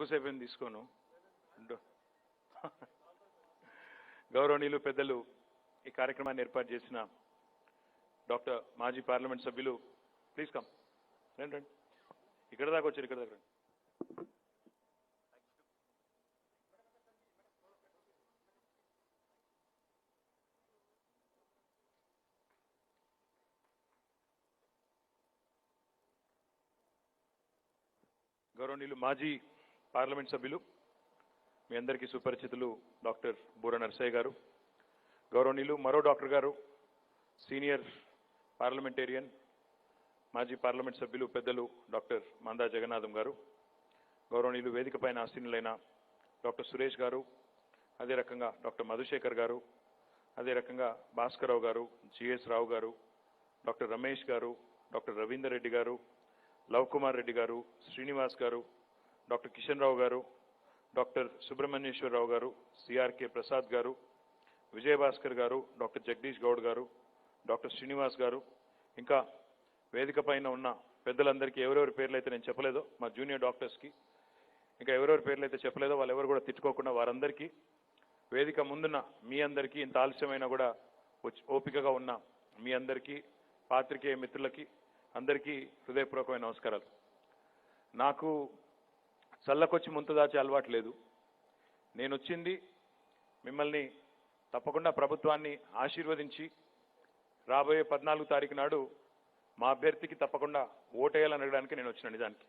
ఎక్కువసేపు ఏం తీసుకోను. గౌరవనీయులు పెద్దలు ఈ కార్యక్రమాన్ని ఏర్పాటు చేసిన డాక్టర్ మాజీ పార్లమెంట్ సభ్యులు ప్లీజ్ కమ్ రండి రండి ఇక్కడ దాకా వచ్చారు ఇక్కడ దాకా గౌరవనీయులు మాజీ పార్లమెంట్ సభ్యులు మీ అందరికీ సుపరిచితులు డాక్టర్ బూర నర్సయ్య గారు, గౌరవనీయులు మరో డాక్టర్ గారు సీనియర్ పార్లమెంటేరియన్ మాజీ పార్లమెంట్ సభ్యులు పెద్దలు డాక్టర్ మందా జగన్నాథం గారు, గౌరవనీయులు వేదిక పైన ఆసీనులైన డాక్టర్ సురేష్ గారు, అదే రకంగా డాక్టర్ మధుశేఖర్ గారు, అదే రకంగా భాస్కరరావు గారు, జిఎస్ రావు గారు, డాక్టర్ రమేష్ గారు, డాక్టర్ రవీందర్ రెడ్డి గారు, లవ్ కుమార్ రెడ్డి గారు, శ్రీనివాస్ గారు, డాక్టర్ కిషన్ రావు గారు, డాక్టర్ సుబ్రహ్మణ్యేశ్వరరావు గారు, సిఆర్కే ప్రసాద్ గారు, విజయభాస్కర్ గారు, డాక్టర్ జగదీష్ గౌడ్ గారు, డాక్టర్ శ్రీనివాస్ గారు, ఇంకా వేదిక పైన ఉన్న పెద్దలందరికీ ఎవరెవరి పేర్లు అయితే నేను చెప్పలేదో మా జూనియర్ డాక్టర్స్కి ఇంకా ఎవరెవరి పేర్లు అయితే చెప్పలేదో వాళ్ళు ఎవరు కూడా తిట్టుకోకుండా వారందరికీ వేదిక ముందున్న మీ అందరికీ ఇంత ఆలస్యమైనా కూడా ఓపికగా ఉన్న మీ అందరికీ పాత్రికేయ మిత్రులకి అందరికీ హృదయపూర్వకమైన నమస్కారాలు. నాకు చల్లకొచ్చి ముంత దాచే అలవాటు లేదు. నేను వచ్చింది మిమ్మల్ని తప్పకుండా ప్రభుత్వాన్ని ఆశీర్వదించి రాబోయే 14 తారీఖు నాడు మా అభ్యర్థికి తప్పకుండా ఓటేయాలని అడగడానికి నేను వచ్చిన నిజానికి.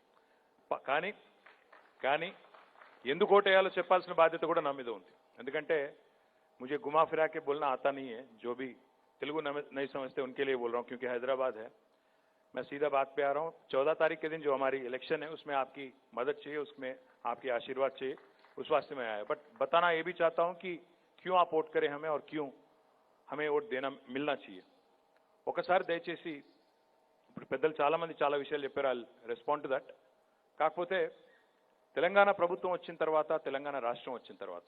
కానీ ఎందుకు ఓటేయాలో చెప్పాల్సిన బాధ్యత కూడా నా మీద ఉంది. ఎందుకంటే मुझे घुमा फिरा के बोलना आता नहीं है. जो भी तेलुगु नहीं समझते उनके लिए बोल रहा हूँ क्योंकि हैदराबाद है. मैं सीधा बात पे आ रहा हूँ. 14 तारीख के दिन जो हमारी इलेक्शन है उसमें आपकी मदद चाहिए, उसमें आपकी आशीर्वाद चाहिए, उस वास्ते में आया. बट बताना ये भी चाहता हूँ कि क्यों आप वोट करें हमें और क्यों हमें वोट देना मिलना चाहिए. ఒకసారి దయచేసి ఇప్పుడు పెద్దలు చాలా మంది చాలా విషయాలు చెప్పారు. I respond to that. కాకపోతే తెలంగాణ ప్రభుత్వం వచ్చిన తర్వాత, తెలంగాణ రాష్ట్రం వచ్చిన తర్వాత,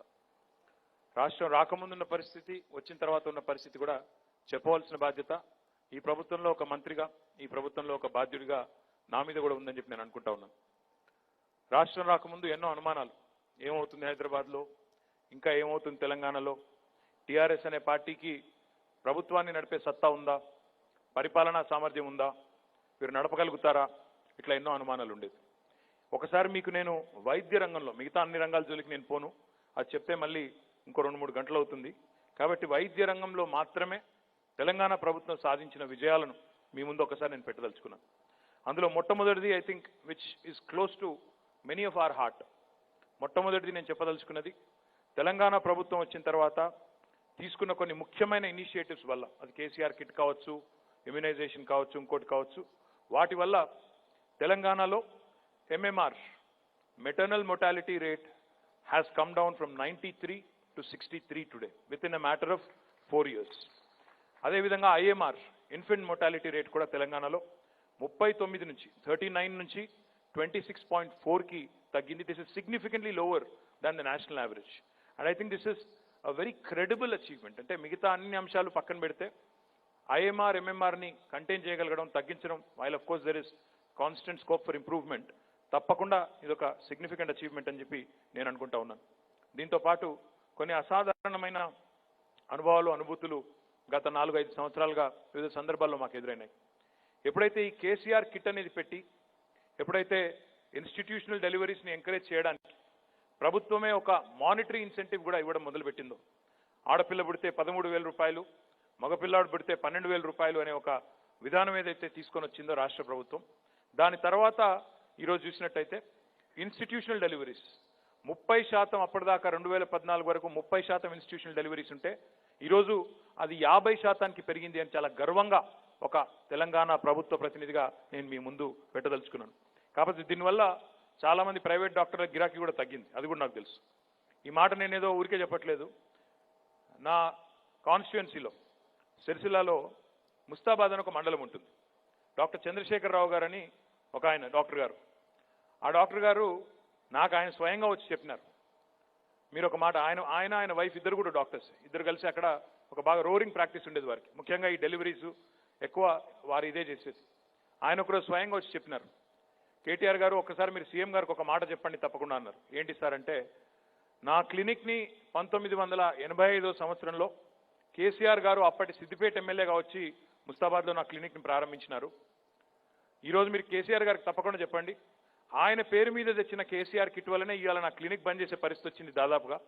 రాష్ట్రం రాకముందున్న పరిస్థితి, వచ్చిన తర్వాత ఉన్న పరిస్థితి కూడా చెప్పవలసిన బాధ్యత ఈ ప్రభుత్వంలో ఒక మంత్రిగా, ఈ ప్రభుత్వంలో ఒక బాధ్యుడిగా నా మీద కూడా ఉందని చెప్పి నేను అనుకుంటా ఉన్నాను. రాష్ట్రం రాకముందు ఎన్నో అనుమానాలు, ఏమవుతుంది హైదరాబాద్లో, ఇంకా ఏమవుతుంది తెలంగాణలో, టీఆర్ఎస్ అనే పార్టీకి ప్రభుత్వాన్ని నడిపే సత్తా ఉందా, పరిపాలనా సామర్థ్యం ఉందా, వీరు నడపగలుగుతారా, ఇట్లా ఎన్నో అనుమానాలు ఉండేది. ఒకసారి మీకు నేను వైద్య రంగంలో, మిగతా అన్ని రంగాల జోలికి నేను పోను, అది చెప్తే మళ్ళీ ఇంకో 2-3 గంటలు అవుతుంది. కాబట్టి వైద్య రంగంలో మాత్రమే తెలంగాణ ప్రభుత్వం సాధించిన విజయాలను మీ ముందు ఒకసారి నేను పెట్టదలుచుకున్నాను. అందులో మొట్టమొదటిది I think which is close to many of our heart. మొట్టమొదటిది నేను చెప్పదలుచుకున్నది, తెలంగాణ ప్రభుత్వం వచ్చిన తర్వాత తీసుకున్న కొన్ని ముఖ్యమైన ఇనిషియేటివ్స్ వల్ల, అది కేసీఆర్ కిట్ కావచ్చు, ఇమ్యునైజేషన్ కావచ్చు, ఇంకోటి కావచ్చు, వాటి వల్ల తెలంగాణలో MMR maternal mortality rate has come down from 93 to 63 today within a matter of 4 years. అదేవిధంగా IMR ఇన్ఫెంట్ mortality rate కూడా తెలంగాణలో 39 నుంచి 39 నుంచి 26.4కి తగ్గింది. This is significantly lower than the national average. And I think this is a very credible achievement. అంటే మిగతా అన్ని అంశాలు పక్కన పెడితే IMR MMRని కంటైన్ చేయగలగడం, తగ్గించడం, while of course there is constant scope for improvement, తప్పకుండా ఇదొక సిగ్నిఫికెంట్ అచీవ్మెంట్ అని చెప్పి నేను అనుకుంటా ఉన్నాను. దీంతో పాటు కొన్ని అసాధారణమైన అనుభవాలు, అనుభూతులు గత 4-5 సంవత్సరాలుగా వివిధ సందర్భాల్లో మాకు ఎదురైనాయి. ఎప్పుడైతే ఈ కేసీఆర్ కిట్ అనేది పెట్టి, ఎప్పుడైతే ఇన్స్టిట్యూషనల్ డెలివరీస్ని ఎంకరేజ్ చేయడానికి ప్రభుత్వమే ఒక మానిటరీ ఇన్సెంటివ్ కూడా ఇవ్వడం మొదలుపెట్టిందో, ఆడపిల్ల పుడితే 13,000 రూపాయలు, మగపిల్లాడు పుడితే 12,000 రూపాయలు అనే ఒక విధానం ఏదైతే తీసుకొని వచ్చిందో రాష్ట్ర ప్రభుత్వం, దాని తర్వాత ఈరోజు చూసినట్టయితే ఇన్స్టిట్యూషనల్ డెలివరీస్ 30%, అప్పటిదాకా 2014 వరకు 30% ఇన్స్టిట్యూషనల్ డెలివరీస్ ఉంటే ఈరోజు అది 50%కి పెరిగింది అని చాలా గర్వంగా ఒక తెలంగాణ ప్రభుత్వ ప్రతినిధిగా నేను మీ ముందు పెట్టదలుచుకున్నాను. కాబట్టి దీనివల్ల చాలామంది ప్రైవేట్ డాక్టర్ల గిరాకీ కూడా తగ్గింది, అది కూడా నాకు తెలుసు. ఈ మాట నేనేదో ఊరికే చెప్పట్లేదు. నా కాన్స్టిట్యుయెన్సీలో సిరిసిల్లాలో ముస్తాబాద్ అని ఒక మండలం ఉంటుంది. డాక్టర్ చంద్రశేఖరరావు గారని ఒక ఆయన డాక్టర్ గారు, ఆ డాక్టర్ గారు నాకు ఆయన స్వయంగా వచ్చి చెప్పినారు, మీరు ఒక మాట, ఆయన వైఫ్ ఇద్దరు కూడా డాక్టర్స్, ఇద్దరు కలిసి అక్కడ ఒక బాగా రోరింగ్ ప్రాక్టీస్ ఉండేది వారికి, ముఖ్యంగా ఈ డెలివరీస్ ఎక్కువ వారు ఇదే చేసేది. ఆయన ఒకరోజు స్వయంగా వచ్చి చెప్పినారు, కేటీఆర్ గారు ఒక్కసారి మీరు సీఎం గారికి ఒక మాట చెప్పండి తప్పకుండా అన్నారు. ఏంటి సార్ అంటే, నా క్లినిక్ని 1985 సంవత్సరంలో కేసీఆర్ గారు అప్పటి సిద్దిపేట ఎమ్మెల్యేగా వచ్చి ముస్తాబాద్లో నా క్లినిక్ని ప్రారంభించినారు. ఈరోజు మీరు కేసీఆర్ గారికి తప్పకుండా చెప్పండి, ఆయన పేరు మీద తెచ్చిన కేసీఆర్ కిట్ వల్లనే ఇవాళ నా క్లినిక్ బంద్ చేసే పరిస్థితి వచ్చింది దాదాపుగా.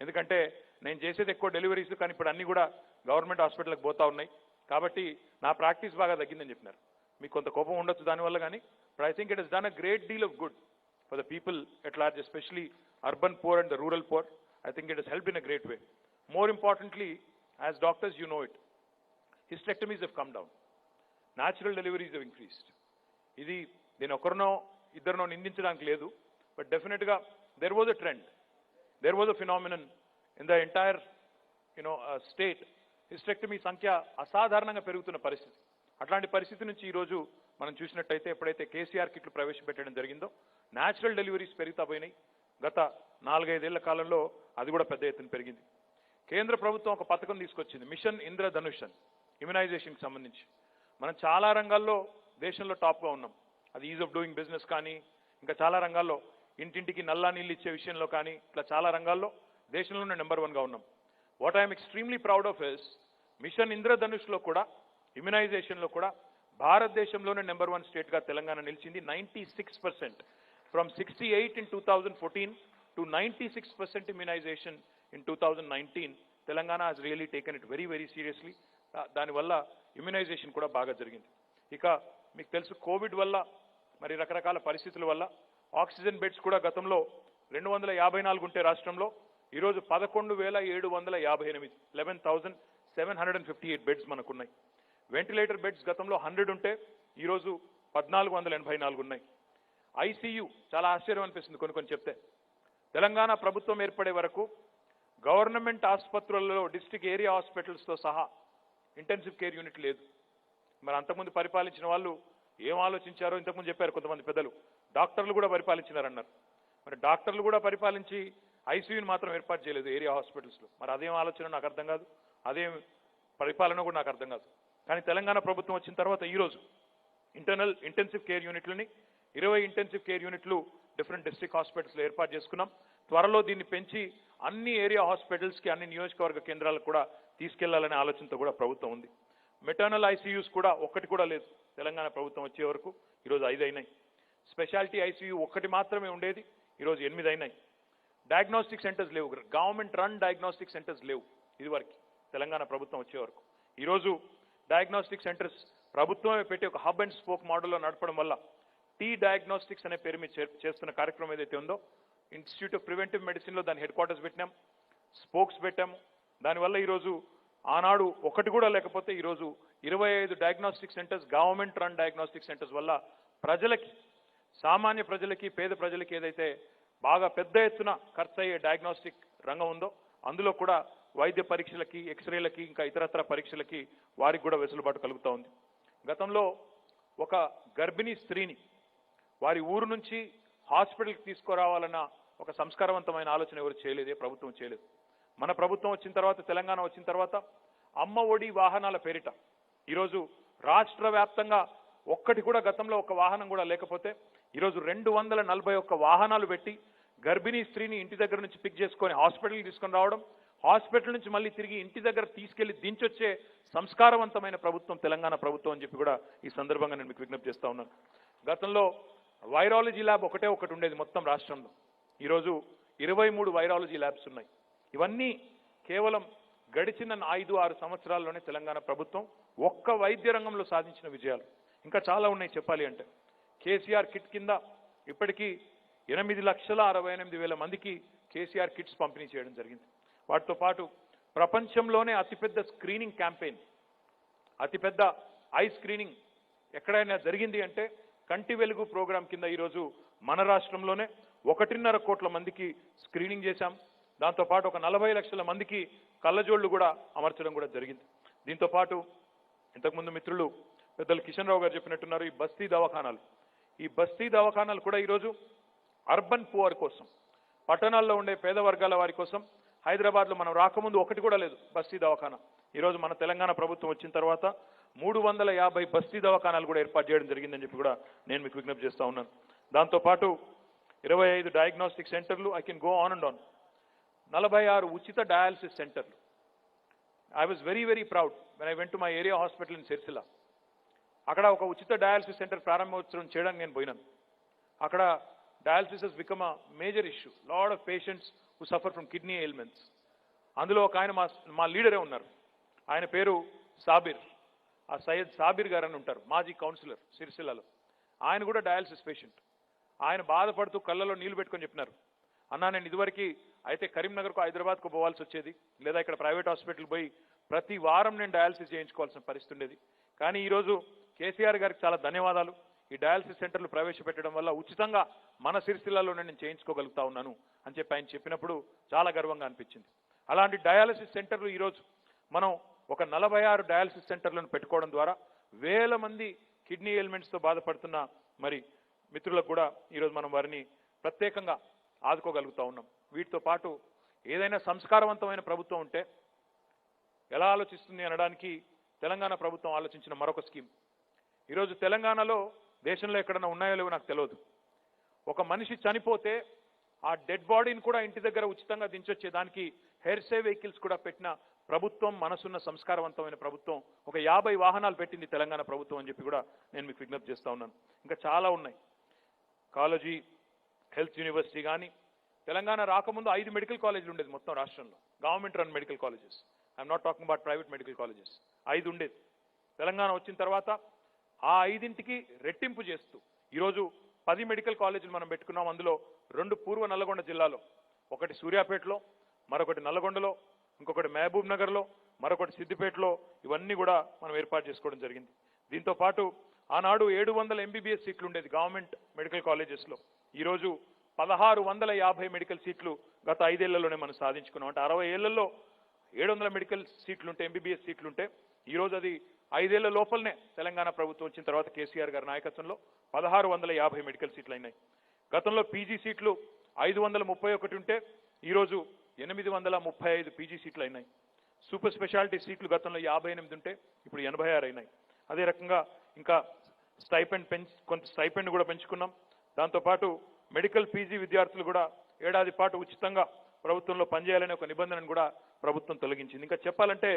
ఎందుకంటే నేను చేసేది ఎక్కువ డెలివరీస్, కానీ ఇప్పుడు అన్ని కూడా గవర్నమెంట్ హాస్పిటల్కి పోతా ఉన్నాయి. కాబట్టి నా ప్రాక్టీస్ బాగా తగ్గిందని చెప్పినారు. మీకు కొంత కోపం ఉండొచ్చు దానివల్ల, కానీ but I think it has done a great deal of good for the people at large, especially urban poor and the rural poor. I think it has helped in a great way. More importantly, as doctors you know it, hysterectomies have come down. Natural deliveries have increased. Idi deni okarno iddarno nindinchadaniki ledu, but definitely there was a trend. There was a phenomenon in the entire state. Hysterectomy sankhya asadharananga perugutuna paristhiti. అట్లాంటి పరిస్థితి నుంచి ఈ రోజు మనం చూసినట్టయితే ఎప్పుడైతే కేసీఆర్ కిట్లు ప్రవేశపెట్టడం జరిగిందో న్యాచురల్ డెలివరీస్ పెరుగుతా పోయినాయి. గత 4-5 ఏళ్ల కాలంలో అది కూడా పెద్ద ఎత్తున పెరిగింది. కేంద్ర ప్రభుత్వం ఒక పథకం తీసుకొచ్చింది, మిషన్ ఇంద్రధనుష్, ఇమ్యునైజేషన్కి సంబంధించి. మనం చాలా రంగాల్లో దేశంలో టాప్గా ఉన్నాం. అది ఈజ్ ఆఫ్ డూయింగ్ బిజినెస్ కానీ, ఇంకా చాలా రంగాల్లో ఇంటింటికి నల్లా నీళ్ళు ఇచ్చే విషయంలో కానీ, ఇట్లా చాలా రంగాల్లో దేశంలోనే నెంబర్ 1గా ఉన్నాం. What I'm extremely proud of is mission ఇంద్రధనుష్లో కూడా, ఇమ్యునైజేషన్లో కూడా భారతదేశంలోనే నెంబర్ 1 స్టేట్గా తెలంగాణ నిలిచింది. 96%. From 68 in 2014 to 96% immunization in 2019, Telangana has really taken it very, very seriously. దాని వల్ల ఇమ్యునైజేషన్ కూడా బాగా జరిగింది. ఇక మీకు తెలుసు కోవిడ్ వల్ల మరి రకరకాల పరిస్థితుల వల్ల ఆక్సిజన్ బెడ్స్ కూడా గతంలో 254 ఉంటే రాష్ట్రంలో ఈరోజు 11,758, 11,758 బెడ్స్ మనకున్నాయి. వెంటిలేటర్ బెడ్స్ గతంలో 100 ఉంటే ఈరోజు 1,484 ఉన్నాయి. ఐసీయూ చాలా ఆశ్చర్యం అనిపిస్తుంది కొన్ని చెప్తే. తెలంగాణ ప్రభుత్వం ఏర్పడే వరకు గవర్నమెంట్ ఆసుపత్రులలో డిస్ట్రిక్ట్ ఏరియా హాస్పిటల్స్తో సహా ఇంటెన్సివ్ కేర్ యూనిట్ లేదు. మరి అంతకుముందు పరిపాలించిన వాళ్ళు ఏం ఆలోచించారో ఇంతకుముందు చెప్పారు కొంతమంది పెద్దలు. డాక్టర్లు కూడా పరిపాలించినారన్నారు. మరి డాక్టర్లు కూడా పరిపాలించి ఐసీయూని మాత్రం ఏర్పాటు చేయలేదు ఏరియా హాస్పిటల్స్లో. మరి అదేం ఆలోచన నాకు అర్థం కాదు, అదేం పరిపాలన కూడా నాకు అర్థం కాదు. కానీ తెలంగాణ ప్రభుత్వం వచ్చిన తర్వాత ఈరోజు ఇంటెన్సివ్ కేర్ యూనిట్లని 20 ఇంటెన్సివ్ కేర్ యూనిట్లు డిఫరెంట్ డిస్ట్రిక్ట్ హాస్పిటల్స్లో ఏర్పాటు చేసుకున్నాం. త్వరలో దీన్ని పెంచి అన్ని ఏరియా హాస్పిటల్స్కి, అన్ని నియోజకవర్గ కేంద్రాలకు కూడా తీసుకెళ్లాలనే ఆలోచనతో కూడా ప్రభుత్వం ఉంది. మెటర్నల్ ఐసీయూస్ కూడా ఒక్కటి కూడా లేదు తెలంగాణ ప్రభుత్వం వచ్చే వరకు. ఈరోజు 5 అయినాయి. స్పెషాలిటీ ఐసీయూ ఒక్కటి మాత్రమే ఉండేది, ఈరోజు 8 అయినాయి. డయాగ్నోస్టిక్ సెంటర్స్ లేవు, గవర్నమెంట్ రన్ డయాగ్నోస్టిక్ సెంటర్స్ లేవు ఇదివరకు తెలంగాణ ప్రభుత్వం వచ్చే వరకు. ఈరోజు డయాగ్నోస్టిక్ సెంటర్స్ ప్రభుత్వమే పెట్టి ఒక హబ్ అండ్ స్పోక్ మోడల్లో నడపడం వల్ల టీ డయాగ్నోస్టిక్స్ అనే పేరు మీద చేస్తున్న కార్యక్రమం ఏదైతే ఉందో, ఇన్స్టిట్యూట్ ఆఫ్ ప్రివెంటివ్ మెడిసిన్లో దాని హెడ్ క్వార్టర్స్ పెట్టాం, స్పోక్స్ పెట్టాము. దానివల్ల ఈరోజు ఆనాడు ఒకటి కూడా లేకపోతే ఈరోజు 25 diagnostic centres, government run diagnostic centres వల్ల ప్రజలకి, సామాన్య ప్రజలకి, పేద ప్రజలకి ఏదైతే బాగా పెద్ద ఎత్తున ఖర్చు అయ్యే డయాగ్నోస్టిక్ రంగం ఉందో అందులో కూడా వైద్య పరీక్షలకి, ఎక్స్రేలకి, ఇంకా ఇతరత్ర పరీక్షలకి వారికి కూడా వెసులుబాటు కలుగుతూ ఉంది. గతంలో ఒక గర్భిణీ స్త్రీని వారి ఊరు నుంచి హాస్పిటల్కి తీసుకురావాలన్న ఒక సంస్కారవంతమైన ఆలోచన ఎవరు చేయలేదే, ప్రభుత్వం చేయలేదు. మన ప్రభుత్వం వచ్చిన తర్వాత, తెలంగాణ వచ్చిన తర్వాత అమ్మ ఒడి వాహనాల పేరిట ఈరోజు రాష్ట్ర వ్యాప్తంగా ఒక్కటి కూడా, గతంలో ఒక వాహనం కూడా లేకపోతే ఈరోజు 241 వాహనాలు పెట్టి గర్భిణీ స్త్రీని ఇంటి దగ్గర నుంచి పిక్ చేసుకొని హాస్పిటల్కి తీసుకొని రావడం, హాస్పిటల్ నుంచి మళ్ళీ తిరిగి ఇంటి దగ్గర తీసుకెళ్లి దించొచ్చే సంస్కారవంతమైన ప్రభుత్వం తెలంగాణ ప్రభుత్వం అని చెప్పి కూడా ఈ సందర్భంగా నేను మీకు విజ్ఞప్తి చేస్తా ఉన్నాను. గతంలో వైరాలజీ ల్యాబ్ ఒకటి ఉండేది మొత్తం రాష్ట్రంలో. ఈరోజు 23 వైరాలజీ ల్యాబ్స్ ఉన్నాయి. ఇవన్నీ కేవలం గడిచిన 5-6 సంవత్సరాల్లోనే తెలంగాణ ప్రభుత్వం ఒక్క వైద్య రంగంలో సాధించిన విజయాలు. ఇంకా చాలా ఉన్నాయి చెప్పాలి అంటే. కేసీఆర్ కిట్ కింద ఇప్పటికీ 8,68,000 మందికి కేసీఆర్ కిట్స్ పంపిణీ చేయడం జరిగింది. వాటితో పాటు ప్రపంచంలోనే అతిపెద్ద స్క్రీనింగ్ క్యాంపెయిన్, అతిపెద్ద ఐ స్క్రీనింగ్ ఎక్కడైనా జరిగింది అంటే కంటి వెలుగు ప్రోగ్రాం కింద ఈరోజు మన రాష్ట్రంలోనే 1.5 కోట్ల మందికి స్క్రీనింగ్ చేశాం. దాంతోపాటు ఒక 40 లక్షల మందికి కళ్ళజోళ్లు కూడా అమర్చడం కూడా జరిగింది. దీంతో పాటు ఇంతకుముందు మిత్రులు పెద్దలు కిషన్ రావు గారు చెప్పినట్టున్నారు, ఈ బస్తీ దవాఖానాలు కూడా ఈరోజు అర్బన్ పువర్ కోసం, పట్టణాల్లో ఉండే పేద వర్గాల వారి కోసం హైదరాబాద్లో మనం రాకముందు ఒకటి కూడా లేదు బస్తీ దవాఖానా. ఈరోజు మన తెలంగాణ ప్రభుత్వం వచ్చిన తర్వాత 350 బస్తీ దవాఖానాలు కూడా ఏర్పాటు చేయడం జరిగిందని చెప్పి కూడా నేను మీకు విజ్ఞప్తి చేస్తా ఉన్నాను. దాంతోపాటు 25 డయాగ్నోస్టిక్ సెంటర్లు, I can go on and on. 46 ఉచిత డయాలసిస్ సెంటర్లు. I was very very proud when I went to my area hospital in Sircilla. అక్కడ ఒక ఉచిత డయాలసిస్ సెంటర్ ప్రారంభోత్సవం చేయడానికి నేను పోయినాను. అక్కడ dialysis has become a major issue. Lot of patients who suffer from kidney ailments. అందులో ఒక ఆయన మా లీడరే ఉన్నారు. ఆయన పేరు సాబిర్. ఆ సయ్యద్ సాబిర్ గారు అని ఉంటారు, మాజీ కౌన్సిలర్ సిరిసిల్లలో. ఆయన కూడా డయాలసిస్ పేషెంట్. ఆయన బాధపడుతూ కళ్ళలో నీళ్లు పెట్టుకొని చెప్పినారు, అన్నా నేను ఇదివరకు అయితే కరీంనగర్కు హైదరాబాద్కు పోవాల్సి వచ్చేది, లేదా ఇక్కడ ప్రైవేట్ హాస్పిటల్ పోయి ప్రతి వారం నేను డయాలసిస్ చేయించుకోవాల్సిన పరిస్థితి ఉండేది. కానీ ఈరోజు కేసీఆర్ గారికి చాలా ధన్యవాదాలు. ఈ డయాలసిస్ సెంటర్లు ప్రవేశపెట్టడం వల్ల ఉచితంగా మన సిరిసిల్లాలోనే నేను చేయించుకోగలుగుతా ఉన్నాను అని చెప్పి ఆయన చెప్పినప్పుడు చాలా గర్వంగా అనిపించింది. అలాంటి డయాలసిస్ సెంటర్లు ఈరోజు మనం ఒక 46 డయాలసిస్ సెంటర్లను పెట్టుకోవడం ద్వారా వేల మంది కిడ్నీ ఎయిల్మెంట్స్తో బాధపడుతున్న మరి మిత్రులకు కూడా ఈరోజు మనం వారిని ప్రత్యేకంగా ఆదుకోగలుగుతా ఉన్నాం. వీటితో పాటు ఏదైనా సంస్కారవంతమైన ప్రభుత్వం ఉంటే ఎలా ఆలోచిస్తుంది అనడానికి తెలంగాణ ప్రభుత్వం ఆలోచించిన మరొక స్కీమ్. ఈరోజు తెలంగాణలో దేశంలో ఎక్కడన్నా ఉన్నాయో లేవో నాకు తెలియదు, ఒక మనిషి చనిపోతే ఆ డెడ్ బాడీని కూడా ఇంటి దగ్గర ఉచితంగా దించొచ్చేదానికి హెయిర్ సేవ్ వెహికల్స్ కూడా పెట్టిన ప్రభుత్వం, మనసున్న సంస్కారవంతమైన ప్రభుత్వం. ఒక 50 వాహనాలు పెట్టింది తెలంగాణ ప్రభుత్వం అని చెప్పి కూడా నేను మీకు విజ్ఞప్తి చేస్తా ఉన్నాను. ఇంకా చాలా ఉన్నాయి. కాలేజీ హెల్త్ యూనివర్సిటీ కానీ, తెలంగాణ రాకముందు 5 మెడికల్ కాలేజీలు ఉండేది మొత్తం రాష్ట్రంలో, government run medical colleges. I'm not talking about private medical colleges. 5 ఉండేది. తెలంగాణ వచ్చిన తర్వాత ఆ 5ంటికి రెట్టింపు చేస్తూ ఈరోజు 10 మెడికల్ కాలేజీలు మనం పెట్టుకున్నాం. అందులో 2 పూర్వ నల్లగొండ జిల్లాలో, ఒకటి సూర్యాపేటలో, మరొకటి నల్లగొండలో, ఇంకొకటి మహబూబ్ నగర్లో, మరొకటి సిద్దిపేటలో. ఇవన్నీ కూడా మనం ఏర్పాటు చేసుకోవడం జరిగింది. దీంతో పాటు ఆనాడు 700 ఎంబీబీఎస్ సీట్లు ఉండేది గవర్నమెంట్ మెడికల్ కాలేజెస్లో. ఈరోజు 1650 మెడికల్ సీట్లు గత 5 ఏళ్లలోనే మనం సాధించుకున్నాం. అంటే 60 ఏళ్లలో 700 మెడికల్ సీట్లుంటే, ఎంబీబీఎస్ సీట్లుంటే ఈరోజు అది 5 ఏళ్ల లోపలనే తెలంగాణ ప్రభుత్వం వచ్చిన తర్వాత కేసీఆర్ గారి నాయకత్వంలో 1650 మెడికల్ సీట్లు అయినాయి. గతంలో పీజీ సీట్లు 531 ఉంటే ఈరోజు 835 పీజీ సీట్లు అయినాయి. సూపర్ స్పెషాలిటీ సీట్లు గతంలో 58 ఉంటే ఇప్పుడు 86 అయినాయి. అదే రకంగా ఇంకా కొంత స్టైపెండ్ కూడా పెంచుకున్నాం. దాంతోపాటు మెడికల్ పీజీ విద్యార్థులు కూడా ఏడాది పాటు ఉచితంగా ప్రభుత్వంలో పనిచేయాలనే ఒక నిబంధనను కూడా ప్రభుత్వం తొలగించింది. ఇంకా చెప్పాలంటే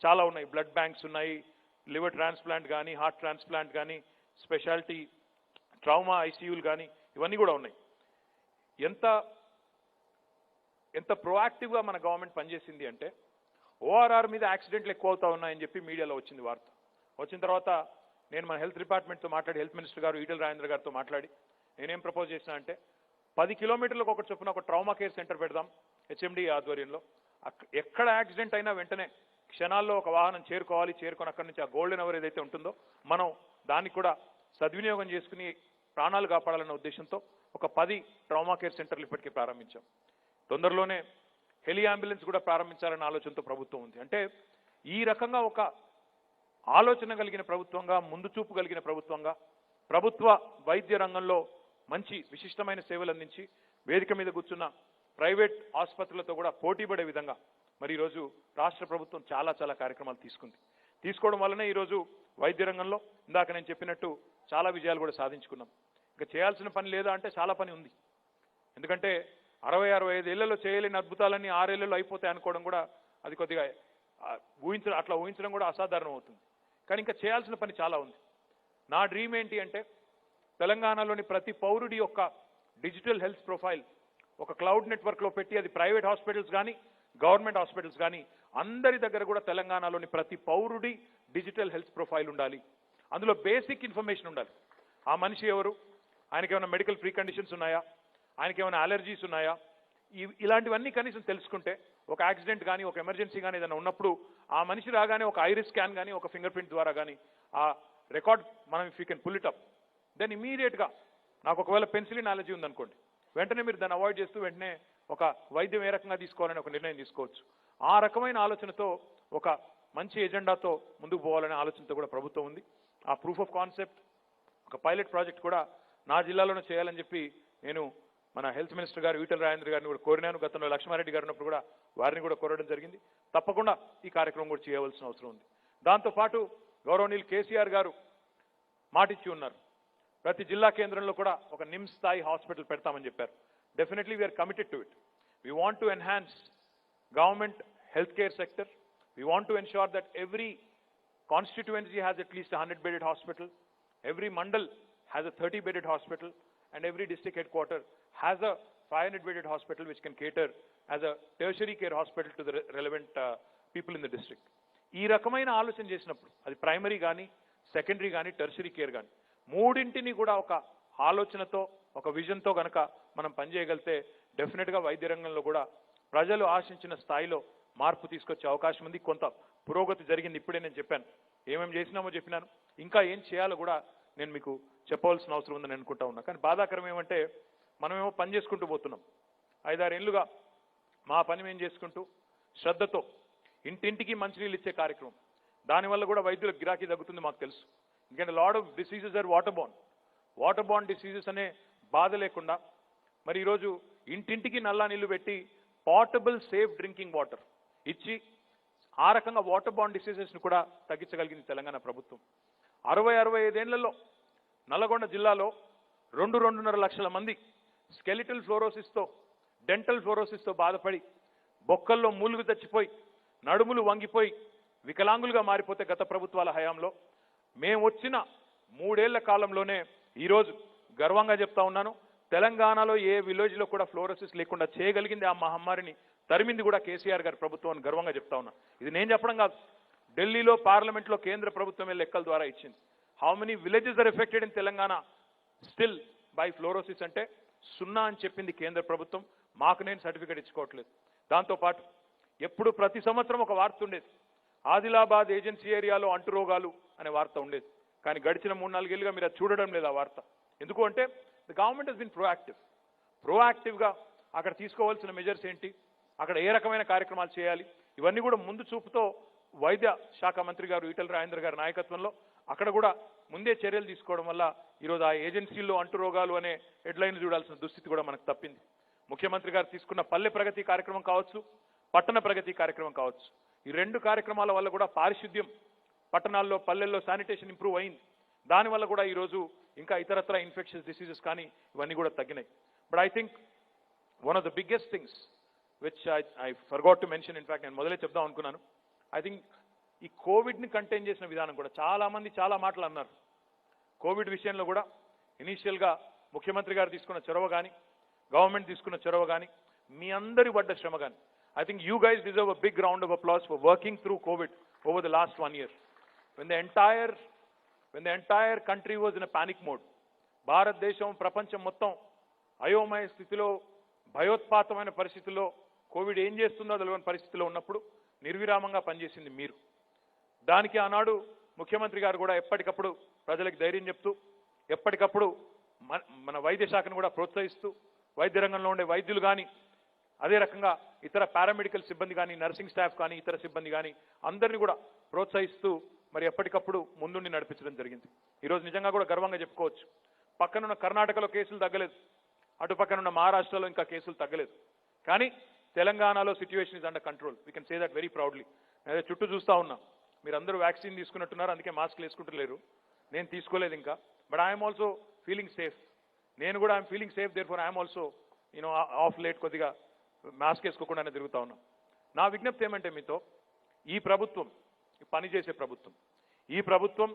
చాలా ఉన్నాయి. బ్లడ్ బ్యాంక్స్ ఉన్నాయి, లివర్ ట్రాన్స్ప్లాంట్ కానీ, హార్ట్ ట్రాన్స్ప్లాంట్ కానీ, స్పెషాలిటీ ట్రామా ఐసీయూలు కానీ, ఇవన్నీ కూడా ఉన్నాయి. ఎంత ప్రొయాక్టివ్గా మన గవర్నమెంట్ పనిచేసింది అంటే, ఓఆర్ఆర్ మీద యాక్సిడెంట్లు ఎక్కువ అవుతా ఉన్నాయని చెప్పి మీడియాలో వచ్చింది వార్త. వచ్చిన తర్వాత నేను మన హెల్త్ డిపార్ట్మెంట్తో మాట్లాడి, హెల్త్ మినిస్టర్ గారు ఈటెల రాజేంద్ర గారితో మాట్లాడి నేనేం ప్రపోజ్ చేసినా అంటే, 10 కిలోమీటర్లకు ఒకటి చొప్పున ఒక ట్రామా కేర్ సెంటర్ పెడదాం హెచ్ఎండి ఆధ్వర్యంలో. ఎక్కడ యాక్సిడెంట్ అయినా వెంటనే క్షణాల్లో ఒక వాహనం చేరుకొని అక్కడి నుంచి ఆ గోల్డెన్ అవర్ ఏదైతే ఉంటుందో మనం దాన్ని కూడా సద్వినియోగం చేసుకుని ప్రాణాలు కాపాడాలన్న ఉద్దేశంతో ఒక 10 ట్రామా కేర్ సెంటర్లు ఇప్పటికే ప్రారంభించాం. తొందరలోనే హెలి అంబులెన్స్ కూడా ప్రారంభించాలన్న ఆలోచనతో ప్రభుత్వం ఉంది. అంటే ఈ రకంగా ఒక ఆలోచన కలిగిన ప్రభుత్వంగా, ముందు చూపు కలిగిన ప్రభుత్వంగా, ప్రభుత్వ వైద్య రంగంలో మంచి విశిష్టమైన సేవలు అందించి వేదిక మీద కూర్చున్న ప్రైవేట్ ఆసుపత్రులతో కూడా పోటీపడే విధంగా మరి ఈరోజు రాష్ట్ర ప్రభుత్వం చాలా కార్యక్రమాలు తీసుకోవడం వల్లనే ఈరోజు వైద్య రంగంలో ఇందాక నేను చెప్పినట్టు చాలా విజయాలు కూడా సాధించుకున్నాం. ఇంకా చేయాల్సిన పని లేదా అంటే చాలా పని ఉంది. ఎందుకంటే 60-65 ఏళ్లలో చేయలేని అద్భుతాలన్నీ 6 ఏళ్లలో అయిపోతాయి అనుకోవడం కూడా అది కొద్దిగా అట్లా ఊహించడం కూడా అసాధారణం అవుతుంది. కానీ ఇంకా చేయాల్సిన పని చాలా ఉంది. నా డ్రీమ్ ఏంటి అంటే, తెలంగాణలోని ప్రతి పౌరుడి యొక్క డిజిటల్ హెల్త్ ప్రొఫైల్ ఒక క్లౌడ్ నెట్వర్క్లో పెట్టి, అది ప్రైవేట్ హాస్పిటల్స్ కానీ గవర్నమెంట్ హాస్పిటల్స్ కానీ అందరి దగ్గర కూడా తెలంగాణలోని ప్రతి పౌరుడి డిజిటల్ హెల్త్ ప్రొఫైల్ ఉండాలి. అందులో బేసిక్ ఇన్ఫర్మేషన్ ఉండాలి. ఆ మనిషి ఎవరు, ఆయనకి ఏమైనా మెడికల్ ప్రీ కండిషన్స్ ఉన్నాయా, ఆయనకి ఏమైనా అలర్జీస్ ఉన్నాయా, ఇలాంటివన్నీ కనీసం తెలుసుకుంటే ఒక యాక్సిడెంట్ కానీ, ఒక ఎమర్జెన్సీ కానీ ఏదైనా ఉన్నప్పుడు ఆ మనిషి రాగానే ఒక ఐరిస్ స్కాన్ కానీ, ఒక ఫింగర్ ప్రింట్ ద్వారా కానీ ఆ రికార్డ్ మనం if you can pull it up, then ఇమీడియట్గా నాకు ఒకవేళ పెన్సిలిన్ అలర్జీ ఉందనుకోండి, వెంటనే మీరు దాన్ని అవాయిడ్ చేస్తూ వెంటనే ఒక వైద్యం ఏ రకంగా తీసుకోవాలని ఒక నిర్ణయం తీసుకోవచ్చు. ఆ రకమైన ఆలోచనతో ఒక మంచి ఎజెండాతో ముందుకు పోవాలనే ఆలోచనతో కూడా ప్రభుత్వం ఉంది. ఆ ప్రూఫ్ ఆఫ్ కాన్సెప్ట్ ఒక పైలట్ ప్రాజెక్ట్ కూడా నా జిల్లాలోనే చేయాలని చెప్పి నేను మన హెల్త్ మినిస్టర్ గారు ఈటెల రాజేంద్ర గారిని కూడా కోరినాను. గతంలో లక్ష్మారెడ్డి గారు ఉన్నప్పుడు కూడా వారిని కూడా కోరడం జరిగింది. తప్పకుండా ఈ కార్యక్రమం కూడా చేయవలసిన అవసరం ఉంది. దాంతోపాటు గౌరవనీయులు కేసీఆర్ గారు మాటిచ్చి ఉన్నారు, ప్రతి జిల్లా కేంద్రంలో కూడా ఒక నిమ్స్ స్థాయి హాస్పిటల్ పెడతామని చెప్పారు. Definitely we are committed to it. We want to enhance government healthcare sector. We want to ensure that every constituency has at least a 100-bedded hospital, every mandal has a 30-bedded hospital, and every district headquarter has a 500-bedded hospital which can cater as a tertiary care hospital to the relevant people in the district. ఈ రకమైన ఆలోచన చేసినప్పుడు అది primary కానీ secondary కానీ tertiary care కానీ మూడింటిని కూడా ఒక ఆలోచనతో ఒక విజన్తో గనక మనం పనిచేయగలిగితే డెఫినెట్గా వైద్య రంగంలో కూడా ప్రజలు ఆశించిన స్థాయిలో మార్పు తీసుకొచ్చే అవకాశం ఉంది. కొంత పురోగతి జరిగింది. ఇప్పుడే నేను చెప్పాను, ఏమేమి చేసినామో చెప్పినాను. ఇంకా ఏం చేయాలో కూడా నేను మీకు చెప్పవలసిన అవసరం ఉందని అనుకుంటా ఉన్నా. కానీ బాధాకరం ఏమంటే మనమేమో పని చేసుకుంటూ పోతున్నాం. 5-6 ఏళ్లుగా మా పని మేము చేసుకుంటూ శ్రద్ధతో ఇంటింటికి మంచినీళ్ళు ఇచ్చే కార్యక్రమం, దానివల్ల కూడా వైద్యులకు గిరాకీ తగ్గుతుంది మాకు తెలుసు. ఎందుకంటే lot of diseases are water borne diseases అనే బాధ లేకుండా మరి ఈరోజు ఇంటింటికి నల్లా నీళ్లు పెట్టి పోర్టబుల్ సేఫ్ డ్రింకింగ్ వాటర్ ఇచ్చి ఆ రకంగా వాటర్ బార్న్ డిసీజెస్ను కూడా తగ్గించగలిగింది తెలంగాణ ప్రభుత్వం. 60-65 ఏళ్లలో నల్గొండ జిల్లాలో 2-2.5 లక్షల మంది స్కెలిటల్ ఫ్లోరోసిస్తో డెంటల్ ఫ్లోరోసిస్తో బాధపడి బొక్కల్లో మూలుగు తెచ్చిపోయి నడుములు వంగిపోయి వికలాంగులుగా మారిపోతే గత ప్రభుత్వాల హయాంలో మేము వచ్చిన 3 ఏళ్ల కాలంలోనే ఈరోజు గర్వంగా చెప్తా ఉన్నాను, తెలంగాణలో ఏ విలేజ్లో కూడా ఫ్లోరోసిస్ లేకుండా చేయగలిగింది. ఆ మహమ్మారిని తరిమింది కూడా కేసీఆర్ గారి ప్రభుత్వం అని గర్వంగా చెప్తా ఉన్నా. ఇది నేను చెప్పడం కాదు, ఢిల్లీలో పార్లమెంట్లో కేంద్ర ప్రభుత్వమే లెక్కల ద్వారా ఇచ్చింది. How many villages are affected in Telangana still by fluorosis అంటే 0 అని చెప్పింది కేంద్ర ప్రభుత్వం. మాకు నేను సర్టిఫికేట్ ఇచ్చుకోవట్లేదు. దాంతోపాటు ఎప్పుడు ప్రతి సంవత్సరం ఒక వార్త ఉండేది, ఆదిలాబాద్ ఏజెన్సీ ఏరియాలో అంటురోగాలు అనే వార్త ఉండేది. కానీ గడిచిన 3-4 ఏళ్ళుగా మీరు అది చూడడం లేదు ఆ వార్త. ఎందుకు అంటే ద గవర్నమెంట్ హెస్ బిన్ ప్రోయాక్టివ్గా అక్కడ తీసుకోవాల్సిన మెజర్స్ ఏంటి, అక్కడ ఏ రకమైన కార్యక్రమాలు చేయాలి, ఇవన్నీ కూడా ముందు చూపుతో వైద్య శాఖ మంత్రి గారు ఈటెల రాజేందర్ గారి నాయకత్వంలో అక్కడ కూడా ముందే చర్యలు తీసుకోవడం వల్ల ఈరోజు ఆ ఏజెన్సీల్లో అంటురోగాలు అనే హెడ్లైన్లు చూడాల్సిన దుస్థితి కూడా మనకు తప్పింది. ముఖ్యమంత్రి గారు తీసుకున్న పల్లె ప్రగతి కార్యక్రమం కావచ్చు, పట్టణ ప్రగతి కార్యక్రమం కావచ్చు, ఈ 2 కార్యక్రమాల వల్ల కూడా పారిశుద్ధ్యం పట్టణాల్లో పల్లెల్లో శానిటేషన్ ఇంప్రూవ్ అయింది. దానివల్ల కూడా ఈరోజు ఇంకా ఇతరత్ర ఇన్ఫెక్షన్స్ డిసీజెస్ కానీ ఇవన్నీ కూడా తగ్గినాయి. But I think one of the biggest things which I forgot to mention, in fact నేను మొదలే చెప్దాం అనుకున్నాను, ఐ థింక్ ఈ కోవిడ్ని కంటైన్ చేసిన విధానం కూడా చాలామంది చాలా మాటలు అన్నారు. కోవిడ్ విషయంలో కూడా ఇనీషియల్గా ముఖ్యమంత్రి గారు తీసుకున్న చొరవ కానీ గవర్నమెంట్ తీసుకున్న చొరవ కానీ మీ అందరి పడ్డ శ్రమ కానీ I think you guys deserve a big round of applause for working through COVID over the last 1 year. When the entire country was in a panic mode, భారతదేశం ప్రపంచం మొత్తం అయోమయ స్థితిలో భయోత్పాతమైన పరిస్థితుల్లో కోవిడ్ ఏం చేస్తుందో తెలియని పరిస్థితిలో ఉన్నప్పుడు నిర్విరామంగా పనిచేసింది మీరు. దానికి ఆనాడు ముఖ్యమంత్రి గారు కూడా ఎప్పటికప్పుడు ప్రజలకు ధైర్యం చెప్తూ ఎప్పటికప్పుడు మన వైద్య శాఖను కూడా ప్రోత్సహిస్తూ వైద్య రంగంలో ఉండే వైద్యులు కానీ అదే రకంగా ఇతర పారామెడికల్ సిబ్బంది కానీ నర్సింగ్ స్టాఫ్ కానీ ఇతర సిబ్బంది కానీ అందరినీ కూడా ప్రోత్సహిస్తూ మరి ఎప్పటికప్పుడు ముందుండి నడిపించడం జరిగింది. ఈరోజు నిజంగా కూడా గర్వంగా చెప్పుకోవచ్చు, పక్కనున్న కర్ణాటకలో కేసులు తగ్గలేదు, అటు పక్కనున్న మహారాష్ట్రలో ఇంకా కేసులు తగ్గలేదు, కానీ తెలంగాణలో situation is under control. We can say that very proudly. నేను చుట్టూ చూస్తా ఉన్నా, మీరందరూ వ్యాక్సిన్ తీసుకున్నట్టున్నారు, అందుకే మాస్క్లు వేసుకుంటలేరు. నేను తీసుకోలేదు ఇంకా, but I'm also feeling safe. నేను కూడా I'm feeling safe, therefore I'm also of late కొద్దిగా మాస్క్ వేసుకోకుండానే తిరుగుతా ఉన్నాం. నా విజ్ఞప్తి ఏమంటే మీతో, ఈ ప్రభుత్వం పనిచేసే ప్రభుత్వం, ఈ ప్రభుత్వం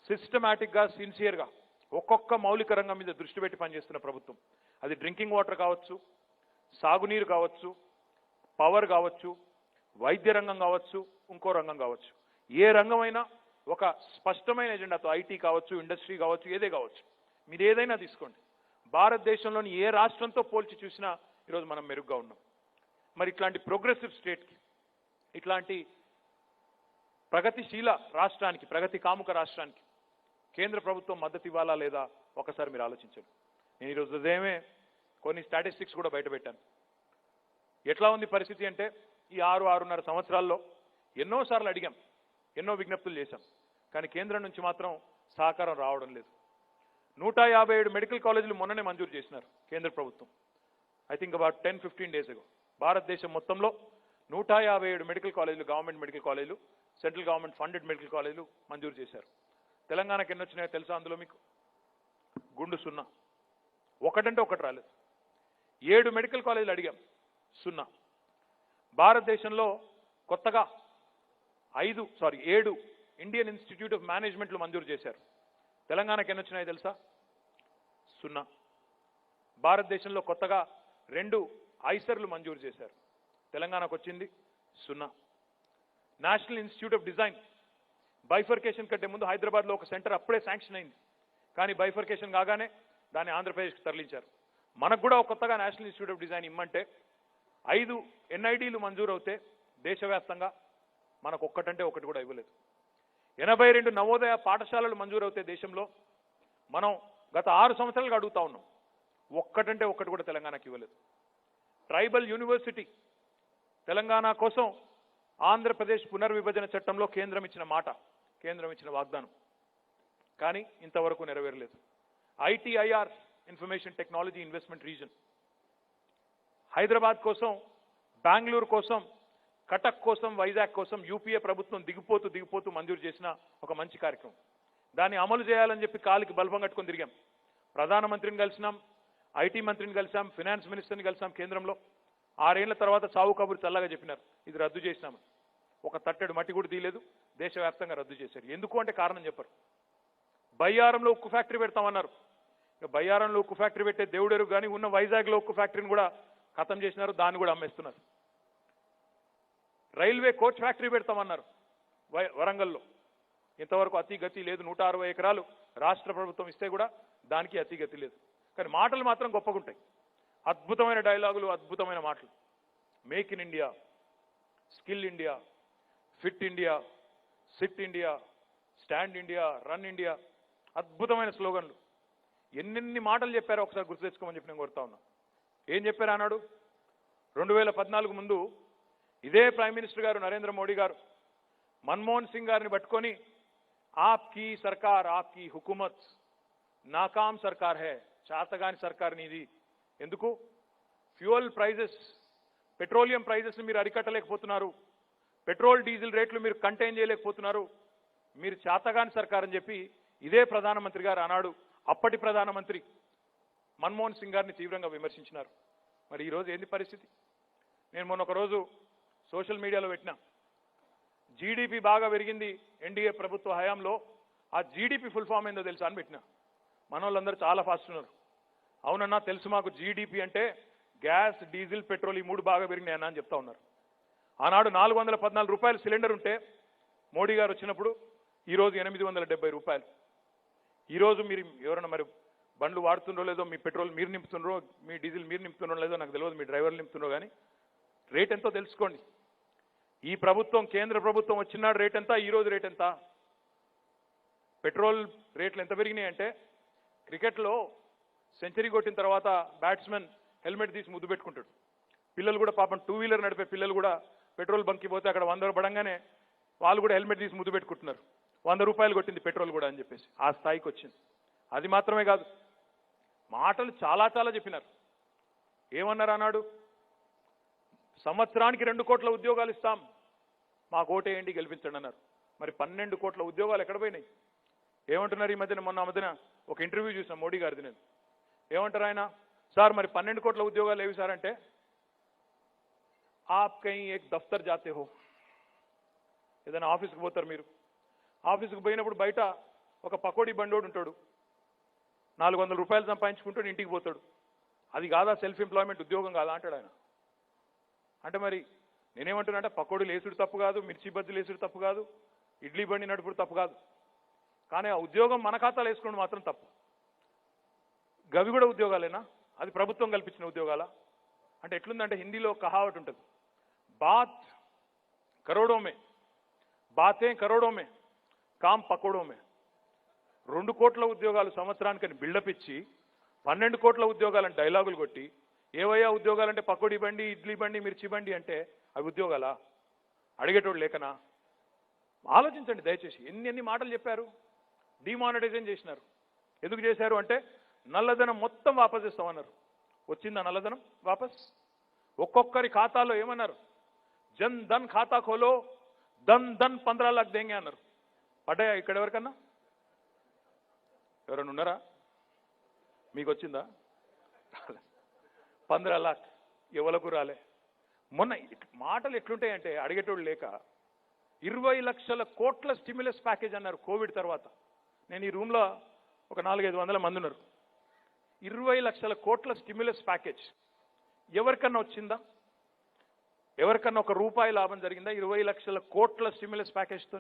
సిస్టమేటిక్గా సిన్సియర్గా ఒక్కొక్క మౌలిక రంగం మీద దృష్టి పెట్టి పనిచేస్తున్న ప్రభుత్వం. అది డ్రింకింగ్ వాటర్ కావచ్చు, సాగునీరు కావచ్చు, పవర్ కావచ్చు, వైద్య రంగం కావచ్చు, ఇంకో రంగం కావచ్చు, ఏ రంగమైనా ఒక స్పష్టమైన ఎజెండాతో, ఐటీ కావచ్చు, ఇండస్ట్రీ కావచ్చు, ఏదే కావచ్చు, మీరు ఏదైనా తీసుకోండి, భారతదేశంలోని ఏ రాష్ట్రంతో పోల్చి చూసినా ఈరోజు మనం మెరుగ్గా ఉన్నాం. మరి ఇట్లాంటి ప్రోగ్రెసివ్ స్టేట్కి, ఇట్లాంటి ప్రగతిశీల రాష్ట్రానికి, ప్రగతి కాముక రాష్ట్రానికి కేంద్ర ప్రభుత్వం మద్దతు ఇవ్వాలా లేదా ఒకసారి మీరు ఆలోచించండి. నేను ఈరోజు ఉదయమే కొన్ని స్టాటిస్టిక్స్ కూడా బయటపెట్టాను. ఎట్లా ఉంది పరిస్థితి అంటే, ఈ 6-6.5 సంవత్సరాల్లో ఎన్నోసార్లు అడిగాం, ఎన్నో విజ్ఞప్తులు చేశాం, కానీ కేంద్రం నుంచి మాత్రం సహకారం రావడం లేదు. 157 మెడికల్ కాలేజీలు మొన్ననే మంజూరు చేసినారు కేంద్ర ప్రభుత్వం. I think about 10-15 days ago. భారతదేశం మొత్తంలో 157 మెడికల్ కాలేజీలు, గవర్నమెంట్ మెడికల్ కాలేజీలు, సెంట్రల్ గవర్నమెంట్ ఫండెడ్ మెడికల్ కాలేజీలు మంజూరు చేశారు. తెలంగాణకి ఎన్ని వచ్చినాయో తెలుసా అందులో మీకు? గుండు సున్నా. ఒకటంటే ఒకటి రాలేదు. 7 మెడికల్ కాలేజీలు అడిగాం, సున్నా. భారతదేశంలో కొత్తగా 7 ఇండియన్ ఇన్స్టిట్యూట్ ఆఫ్ మేనేజ్మెంట్లు మంజూరు చేశారు. తెలంగాణకి ఎన్ని వచ్చినాయి తెలుసా? సున్నా. భారతదేశంలో కొత్తగా 2 ఐసర్లు మంజూరు చేశారు. తెలంగాణకు వచ్చింది సున్నా. National institute of design bifurcation కంటే ముందు హైదరాబాద్లో ఒక సెంటర్ అప్పుడే శాంక్షన్ అయింది. కానీ బైఫర్కేషన్ కాగానే దాన్ని ఆంధ్రప్రదేశ్కి తరలించారు. మనకు కూడా కొత్తగా నేషనల్ ఇన్స్టిట్యూట్ ఆఫ్ డిజైన్ ఇమ్మంటే 5 ఎన్ఐడీలు మంజూరు అవుతే దేశవ్యాప్తంగా మనకు ఒక్కటంటే ఒకటి కూడా ఇవ్వలేదు. 82 నవోదయ పాఠశాలలు మంజూరు అవుతే దేశంలో మనం గత 6 సంవత్సరాలుగా అడుగుతా ఉన్నాం, ఒక్కటంటే ఒక్కటి కూడా తెలంగాణకి ఇవ్వలేదు. ట్రైబల్ యూనివర్సిటీ తెలంగాణ కోసం ఆంధ్రప్రదేశ్ పునర్విభజన చట్టంలో కేంద్రం ఇచ్చిన మాట, కేంద్రం ఇచ్చిన వాగ్దానం, కానీ ఇంతవరకు నెరవేరలేదు. ITIR information technology investment region Hyderabad కోసం, బెంగళూరు కోసం, కటక్ కోసం, వైజాగ్ కోసం యూపీఏ ప్రభుత్వం దిగిపోతూ మంజూరు చేసిన ఒక మంచి కార్యక్రమం. దాన్ని అమలు చేయాలని చెప్పి కాలికి బల్బం కట్టుకొని తిరిగాం. ప్రధానమంత్రిని కలిసినాం, ఐటీ మంత్రిని కలిసాం, ఫైనాన్స్ మినిస్టర్ని కలిసాం కేంద్రంలో. 6 ఏళ్ల తర్వాత చావు కబురు చల్లగా చెప్పినారు, ఇది రద్దు చేసినాము. ఒక తట్టెడు మట్టి కూడా తీయలేదు, దేశవ్యాప్తంగా రద్దు చేశారు. ఎందుకు అంటే కారణం చెప్పరు. బయ్యారంలో ఉక్కు ఫ్యాక్టరీ పెడతామన్నారు. బయ్యారంలో ఉక్కు ఫ్యాక్టరీ పెట్టే దేవుడెరు కానీ ఉన్న వైజాగ్లో ఉక్కు ఫ్యాక్టరీని కూడా ఖతం చేసినారు, దాన్ని కూడా అమ్మేస్తున్నారు. రైల్వే కోచ్ ఫ్యాక్టరీ పెడతామన్నారు వరంగల్లో, ఇంతవరకు అతిగతి లేదు. 160 ఎకరాలు రాష్ట్ర ప్రభుత్వం ఇస్తే కూడా దానికి అతిగతి లేదు. కానీ మాటలు మాత్రం గొప్పగుంటాయి, అద్భుతమైన డైలాగులు, అద్భుతమైన మాటలు. Make in India, skill India, fit India, SIT India, stand India, run India, అద్భుతమైన స్లోగన్లు. ఎన్నెన్ని మాటలు చెప్పారో ఒకసారి గుర్తు తెచ్చుకోమని చెప్పి నేను కోరుతా ఉన్నా. ఏం చెప్పారు అన్నాడు? 2014 ముందు ఇదే ప్రైమ్ మినిస్టర్ గారు నరేంద్ర మోడీ గారు మన్మోహన్ సింగ్ గారిని పట్టుకొని ఆప్కీ సర్కార్, ఆప్కీ హుకుమత్ నాకాం సర్కార్ హై, చాతగాని సర్కార్ నీది. ఎందుకు? ఫ్యూయల్ ప్రైజెస్, పెట్రోలియం ప్రైజెస్ మీరు అరికట్టలేకపోతున్నారు, పెట్రోల్ డీజిల్ రేట్లు మీరు కంటైన్ చేయలేకపోతున్నారు, మీరు చాతగాని సర్కార్ అని చెప్పి ఇదే ప్రధానమంత్రి గారు ఆనాడు అప్పటి ప్రధానమంత్రి మన్మోహన్ సింగ్ గారిని తీవ్రంగా విమర్శించినారు. మరి ఈరోజు ఏంది పరిస్థితి? నేను మొన్న ఒక రోజు సోషల్ మీడియాలో పెట్టినా, జీడిపి బాగా పెరిగింది ఎన్డీఏ ప్రభుత్వ హయాంలో, ఆ జీడిపి ఫుల్ ఫామ్ ఏందో తెలుసా అని పెట్టినా. మన వాళ్ళందరూ చాలా ఫాస్ట్ ఉన్నారు. అవునన్నా తెలుసు మాకు, జీడిపి అంటే గ్యాస్, డీజిల్, పెట్రోల్, ఈ 3 బాగా పెరిగినాయన్నా అని చెప్తా ఉన్నారు. ఆనాడు 414 రూపాయలు సిలిండర్ ఉంటే మోడీ గారు వచ్చినప్పుడు ఈరోజు 870 రూపాయలు. ఈరోజు మీరు ఎవరైనా మరి బండ్లు వాడుతుండో లేదో, మీ పెట్రోల్ మీరు నింపుతుండ్రో, మీ డీజిల్ మీరు నింపుతుండో లేదో నాకు తెలియదు, మీ డ్రైవర్లు నింపుతుండ్రో, కానీ రేట్ ఎంతో తెలుసుకోండి. ఈ ప్రభుత్వం, కేంద్ర ప్రభుత్వం వచ్చినాడు రేట్ ఎంత, ఈరోజు రేట్ ఎంత? పెట్రోల్ రేట్లు ఎంత పెరిగినాయి అంటే, క్రికెట్లో సెంచరీ కొట్టిన తర్వాత బ్యాట్స్మెన్ హెల్మెట్ తీసి ముద్దు పెట్టుకుంటాడు. పిల్లలు కూడా పాపం 2 వీలర్ నడిపే పిల్లలు కూడా పెట్రోల్ బంక్కి పోతే అక్కడ 100 పడంగానే వాళ్ళు కూడా హెల్మెట్ తీసి ముద్దు పెట్టుకుంటున్నారు. 100 రూపాయలు కొట్టింది పెట్రోల్ కూడా అని చెప్పేసి ఆ స్థాయికి వచ్చింది. అది మాత్రమే కాదు, మాటలు చాలా చాలా చెప్పినారు. ఏమన్నారు అన్నాడు? సంవత్సరానికి 2 కోట్ల ఉద్యోగాలు ఇస్తాం, మాకు ఓటేయండి గెలిపించండి అన్నారు. మరి 12 కోట్ల ఉద్యోగాలు ఎక్కడ పోయినాయి? ఏమంటున్నారు? ఈ మధ్యన మొన్న ఒక ఇంటర్వ్యూ చూసాం మోడీ గారిది. నేను ఏమంటారు ఆయన? సార్ మరి 12 కోట్ల ఉద్యోగాలు ఏవి సార్ అంటే, ఆప్ కहीं एक दफ्तर जाते हो, ఏదైనా ఆఫీస్కి పోతారు మీరు, ఆఫీస్కి పోయినప్పుడు బయట ఒక పకోడీ బండోడు ఉంటాడు, 400 రూపాయలు సంపాదించుకుంటాడు, ఇంటికి పోతాడు. అది కాదా సెల్ఫ్ ఎంప్లాయ్మెంట్, ఉద్యోగం కాదా అంటాడు ఆయన. అంటే మరి నేనేమంటున్నా అంటే, పకోడీలు వేసుడు తప్పు కాదు, మిర్చి బజ్జీలు వేసుడు తప్పు కాదు, ఇడ్లీ బండి నడుపుడు తప్పు కాదు, కానీ ఆ ఉద్యోగం మన ఖాతాలో వేసుకోవడం మాత్రం తప్పు. గవి కూడా ఉద్యోగాలేనా? అది ప్రభుత్వం కల్పించిన ఉద్యోగాలా? అంటే ఎట్లుందంటే, హిందీలో కహావట్ ఉంటుంది, బాత్ కరోడో మే, బాతే కరోడో మే, కామ్ పకోడో మే. 2 కోట్ల ఉద్యోగాలు సంవత్సరానికని బిల్డప్ ఇచ్చి 12 కోట్ల ఉద్యోగాలని డైలాగులు కొట్టి, ఏవయ్యా ఉద్యోగాలంటే పకోడీ బండి, ఇడ్లీ బండి, మిర్చి బండి అంటే అవి ఉద్యోగాలా? అడిగేటోడు లేకనా? ఆలోచించండి దయచేసి. ఎన్ని మాటలు చెప్పారు. డిమానిటైజేషన్ చేసినారు. ఎందుకు చేశారు అంటే, నల్లధనం మొత్తం వాపస్ ఇస్తామన్నారు. వచ్చిందా నల్లధనం వాపస్? ఒక్కొక్కరి ఖాతాలో ఏమన్నారు? జన్ ధన్ ఖాతా ఖోలో, ధన్ 15 लाख దేంగే అన్నారు. పడ్డాయా ఇక్కడ ఎవరికన్నా? ఎవరైనా ఉన్నారా? మీకు వచ్చిందా? 15 लाख ఎవలకు రాలే. మొన్న మాటలు ఎట్లుంటాయంటే అడిగేటోళ్ళు లేక 20 లక్షల కోట్ల స్టిమ్యులస్ ప్యాకేజ్ అన్నారు కోవిడ్ తర్వాత. నేను ఈ రూమ్లో ఒక 400-500 మంది ఉన్నారు. 20 లక్షల కోట్ల స్టిమ్యులస్ ప్యాకేజ్ ఎవరికన్నా వచ్చిందా? ఎవరికన్నా ఒక రూపాయి లాభం జరిగిందా 20 లక్షల కోట్ల స్టిమ్యులస్ ప్యాకేజ్తో?